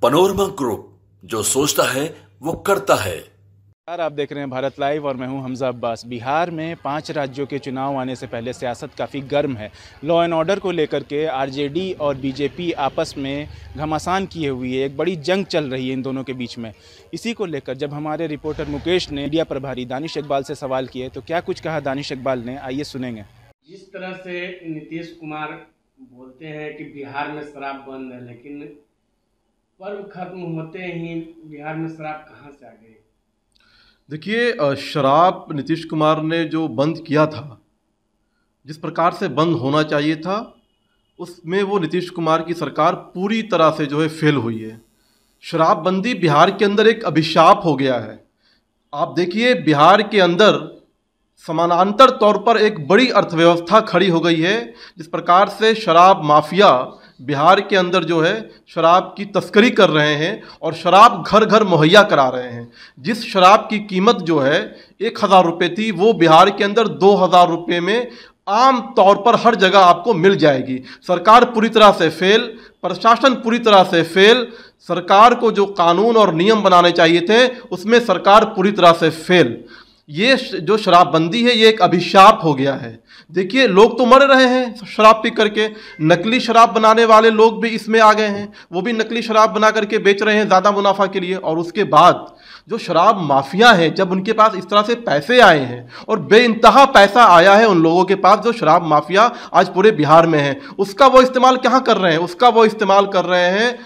Panorama group, जो सोचता है वो करता है। यार, आप देख रहे हैं भारत लाइव और मैं हूं हमजा अब्बास। बिहार में 5 राज्यों के चुनाव आने से पहले सियासत काफ़ी गर्म है। लॉ एंड ऑर्डर को लेकर के आरजेडी और बीजेपी आपस में घमासान किए हुई है। एक बड़ी जंग चल रही है इन दोनों के बीच में। इसी को लेकर जब हमारे रिपोर्टर मुकेश ने मीडिया प्रभारी दानिश इकबाल से सवाल किए तो क्या कुछ कहा दानिश इकबाल ने, आइए सुनेंगे। जिस तरह से नीतीश कुमार बोलते हैं कि बिहार में शराब बंद है, लेकिन पर्व खत्म होते ही बिहार में शराब कहाँ से आ गई? देखिए, शराब नीतीश कुमार ने जो बंद किया था, जिस प्रकार से बंद होना चाहिए था, उसमें वो नीतीश कुमार की सरकार पूरी तरह से जो है फेल हुई है। शराबबंदी बिहार के अंदर एक अभिशाप हो गया है। आप देखिए, बिहार के अंदर समानांतर तौर पर एक बड़ी अर्थव्यवस्था खड़ी हो गई है। जिस प्रकार से शराब माफिया बिहार के अंदर जो है शराब की तस्करी कर रहे हैं और शराब घर घर मुहैया करा रहे हैं। जिस शराब की कीमत जो है 1000 रुपये थी, वो बिहार के अंदर 2000 रुपये में आम तौर पर हर जगह आपको मिल जाएगी। सरकार पूरी तरह से फेल, प्रशासन पूरी तरह से फेल। सरकार को जो कानून और नियम बनाने चाहिए थे, उसमें सरकार पूरी तरह से फेल। ये जो शराबबंदी है, ये एक अभिशाप हो गया है। देखिए, लोग तो मर रहे हैं शराब पी करके। नकली शराब बनाने वाले लोग भी इसमें आ गए हैं, वो भी नकली शराब बना करके बेच रहे हैं ज़्यादा मुनाफा के लिए। और उसके बाद जो शराब माफिया है, जब उनके पास इस तरह से पैसे आए हैं और बेइंतहा पैसा आया है उन लोगों के पास, जो शराब माफिया आज पूरे बिहार में है, उसका वो इस्तेमाल कहाँ कर रहे हैं? उसका वो इस्तेमाल कर रहे हैं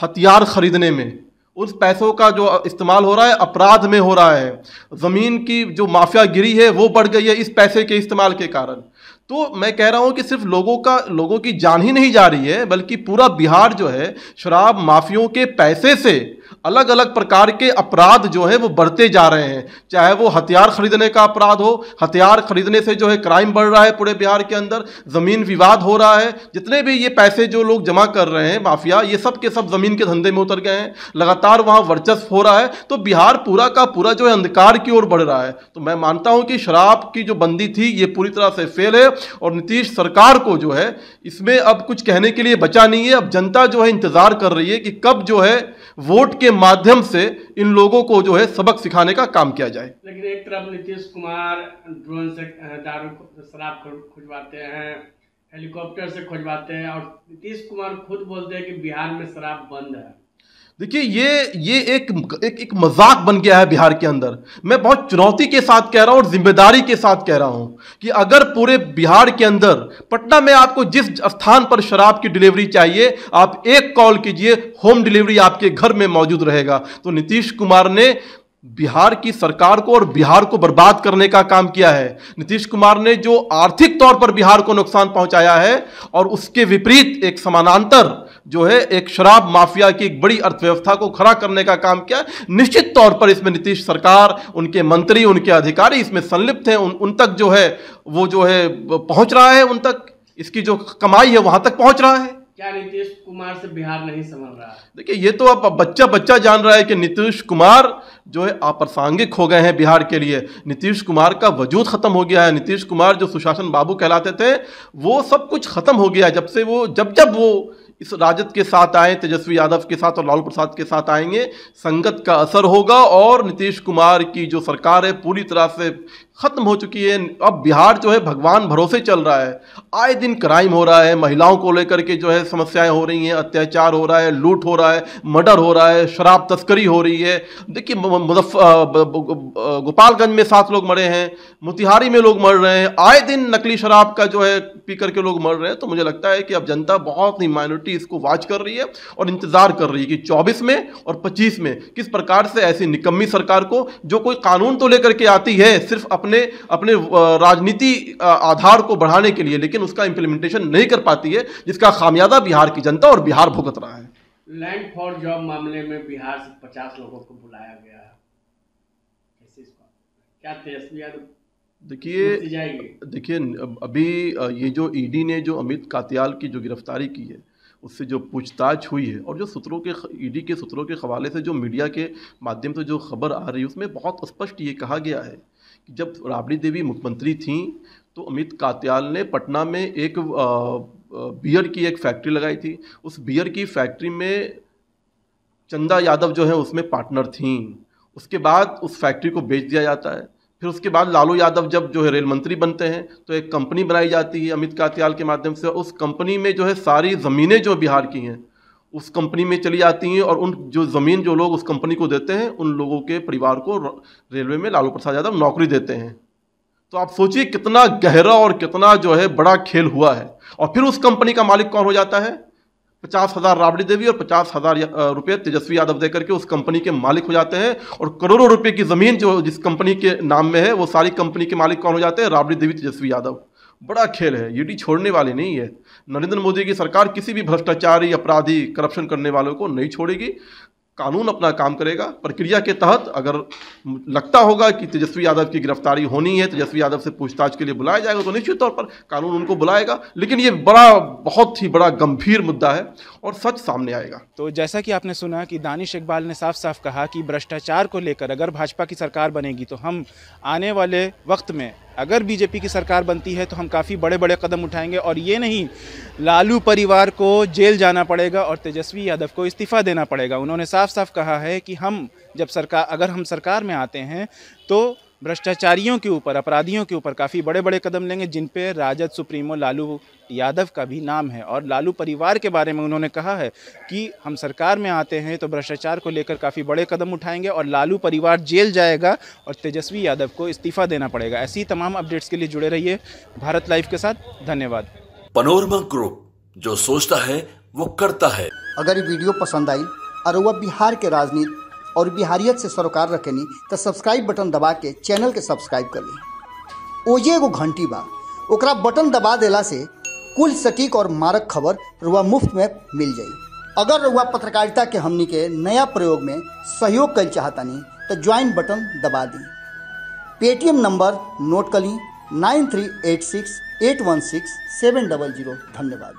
हथियार खरीदने में। उस पैसों का जो इस्तेमाल हो रहा है अपराध में हो रहा है। ज़मीन की जो माफिया गिरी है वो बढ़ गई है इस पैसे के इस्तेमाल के कारण। तो मैं कह रहा हूं कि सिर्फ लोगों की जान ही नहीं जा रही है, बल्कि पूरा बिहार जो है शराब माफियों के पैसे से अलग अलग प्रकार के अपराध जो है वो बढ़ते जा रहे हैं। चाहे वो हथियार खरीदने का अपराध हो, हथियार खरीदने से जो है क्राइम बढ़ रहा है पूरे बिहार के अंदर, ज़मीन विवाद हो रहा है। जितने भी ये पैसे जो लोग जमा कर रहे हैं माफिया, ये सब के सब ज़मीन के धंधे में उतर गए हैं। लगातार वहाँ वर्चस्व हो रहा है। तो बिहार पूरा का पूरा जो है अंधकार की ओर बढ़ रहा है। तो मैं मानता हूँ कि शराब की जो बंदी थी ये पूरी तरह से फेल है और नीतीश सरकार को जो है इसमें अब कुछ कहने के लिए बचा नहीं है। अब जनता जो है इंतजार कर रही है कि कब जो है वोट के माध्यम से इन लोगों को जो है सबक सिखाने का काम किया जाए। लेकिन एक तरफ नीतीश कुमार ड्रोन से दारू शराब खुजवाते हैं, हेलीकॉप्टर से खुजवाते हैं, और नीतीश कुमार खुद बोलते हैं कि बिहार में शराब बंद है। देखिए, ये एक मजाक बन गया है बिहार के अंदर। मैं बहुत चुनौती के साथ कह रहा हूं और जिम्मेदारी के साथ कह रहा हूं कि अगर पूरे बिहार के अंदर, पटना में आपको जिस स्थान पर शराब की डिलीवरी चाहिए, आप एक कॉल कीजिए, होम डिलीवरी आपके घर में मौजूद रहेगा। तो नीतीश कुमार ने बिहार की सरकार को और बिहार को बर्बाद करने का काम किया है। नीतीश कुमार ने जो आर्थिक तौर पर बिहार को नुकसान पहुंचाया है और उसके विपरीत एक समानांतर जो है एक शराब माफिया की एक बड़ी अर्थव्यवस्था को खड़ा करने का काम किया। निश्चित तौर पर इसमें नीतीश सरकार, उनके मंत्री, उनके अधिकारी इसमें संलिप्त हैं। उन तक जो है वो जो है पहुंच रहा है, उन तक इसकी जो कमाई है वहां तक पहुंच रहा है। क्या नीतीश कुमार से बिहार नहीं संभल रहा है? देखिए, ये तो अब बच्चा जान रहा है कि नीतीश कुमार जो है अप्रासंगिक हो गए हैं बिहार के लिए। नीतीश कुमार का वजूद खत्म हो गया है। नीतीश कुमार जो सुशासन बाबू कहलाते थे, वो सब कुछ खत्म हो गया है। जब से वो जब वो इस राजद के साथ आए, तेजस्वी यादव के साथ और लालू प्रसाद के साथ आएंगे, संगत का असर होगा और नीतीश कुमार की जो सरकार है पूरी तरह से खत्म हो चुकी है। अब बिहार जो है भगवान भरोसे चल रहा है। आए दिन क्राइम हो रहा है, महिलाओं को लेकर के जो है समस्याएं हो रही हैं, अत्याचार हो रहा है, लूट हो रहा है, मर्डर हो रहा है, शराब तस्करी हो रही है। देखिए, गोपालगंज में 7 लोग मरे हैं, मोतिहारी में लोग मर रहे हैं, आए दिन नकली शराब का जो है पी करके लोग मर रहे हैं। तो मुझे लगता है कि अब जनता बहुत ही माइनॉरिटी इसको वॉच कर रही है और इंतजार कर रही है कि 24 में और 25 में किस प्रकार से ऐसी निकम्मी सरकार को, जो कोई कानून तो लेकर के आती है सिर्फ अपने राजनीति आधार को बढ़ाने के लिए, लेकिन उसका इंप्लीमेंटेशन नहीं कर पाती है, जिसका खामियाजा बिहार की जनता और बिहार भुगत रहा है। लैंड फॉर जॉब मामले में बिहार से 50 लोगों को बुलाया गया है। क्या तेजस्वी यादव देखिए अभी ये जो ईडी ने जो अमित कात्याल की जो गिरफ्तारी की है, उससे जो पूछताछ हुई है और जो सूत्रों के ईडी के सूत्रों के हवाले से जो मीडिया के माध्यम से जो खबर आ रही है, उसमें बहुत स्पष्ट ये कहा गया है कि जब राबड़ी देवी मुख्यमंत्री थीं तो अमित कात्याल ने पटना में एक बियर की एक फैक्ट्री लगाई थी। उस बियर की फैक्ट्री में चंदा यादव जो है उसमें पार्टनर थीं। उसके बाद उस फैक्ट्री को बेच दिया जाता है। फिर उसके बाद लालू यादव जब जो है रेल मंत्री बनते हैं तो एक कंपनी बनाई जाती है अमित कात्याल के माध्यम से। उस कंपनी में जो है सारी ज़मीनें जो बिहार की हैं उस कंपनी में चली जाती हैं, और उन जो ज़मीन जो लोग उस कंपनी को देते हैं उन लोगों के परिवार को रेलवे में लालू प्रसाद यादव नौकरी देते हैं। तो आप सोचिए कितना गहरा और कितना जो है बड़ा खेल हुआ है। और फिर उस कंपनी का मालिक कौन हो जाता है? 50,000 राबड़ी देवी और 50,000 रुपये तेजस्वी यादव देकर के उस कंपनी के मालिक हो जाते हैं। और करोड़ों रुपए की ज़मीन जो जिस कंपनी के नाम में है वो सारी कंपनी के मालिक कौन हो जाते हैं? राबड़ी देवी, तेजस्वी यादव। बड़ा खेल है, ईडी छोड़ने वाली नहीं है। नरेंद्र मोदी की सरकार किसी भी भ्रष्टाचारी, अपराधी, करप्शन करने वालों को नहीं छोड़ेगी। कानून अपना काम करेगा। प्रक्रिया के तहत अगर लगता होगा कि तेजस्वी यादव की गिरफ्तारी होनी है, तेजस्वी यादव से पूछताछ के लिए बुलाया जाएगा, तो निश्चित तौर पर कानून उनको बुलाएगा। लेकिन ये बहुत ही बड़ा गंभीर मुद्दा है और सच सामने आएगा। तो जैसा कि आपने सुना कि दानिश इकबाल ने साफ साफ कहा कि भ्रष्टाचार को लेकर अगर भाजपा की सरकार बनेगी तो हम आने वाले वक्त में अगर बीजेपी की सरकार बनती है तो हम काफ़ी बड़े बड़े कदम उठाएंगे, और ये नहीं लालू परिवार को जेल जाना पड़ेगा और तेजस्वी यादव को इस्तीफ़ा देना पड़ेगा। उन्होंने साफ साफ कहा है कि अगर हम सरकार में आते हैं तो भ्रष्टाचारियों के ऊपर, अपराधियों के ऊपर काफ़ी बड़े बड़े कदम लेंगे, जिन पे राजद सुप्रीमो लालू यादव का भी नाम है। और लालू परिवार के बारे में उन्होंने कहा है कि हम सरकार में आते हैं तो भ्रष्टाचार को लेकर काफ़ी बड़े कदम उठाएंगे और लालू परिवार जेल जाएगा और तेजस्वी यादव को इस्तीफ़ा देना पड़ेगा। ऐसी तमाम अपडेट्स के लिए जुड़े रहिए भारत लाइव के साथ। धन्यवाद। पनोरमा ग्रुप, जो सोचता है वो करता है। अगर ये वीडियो पसंद आई और वह बिहार के राजनीति और बिहारियत से सरोकार रखेनी तो सब्सक्राइब बटन दबा के चैनल के सब्सक्राइब कर ली। ओजे एगो घंटी बा, ओकरा बटन दबा देला से कुल सटीक और मारक खबर रुआ मुफ्त में मिल जाई। अगर रुआ पत्रकारिता के हमनी के नया प्रयोग में सहयोग कर चाहतानी तो ज्वाइन बटन दबा दी। पेटीएम नंबर नोट कर ली 9386816700। धन्यवाद।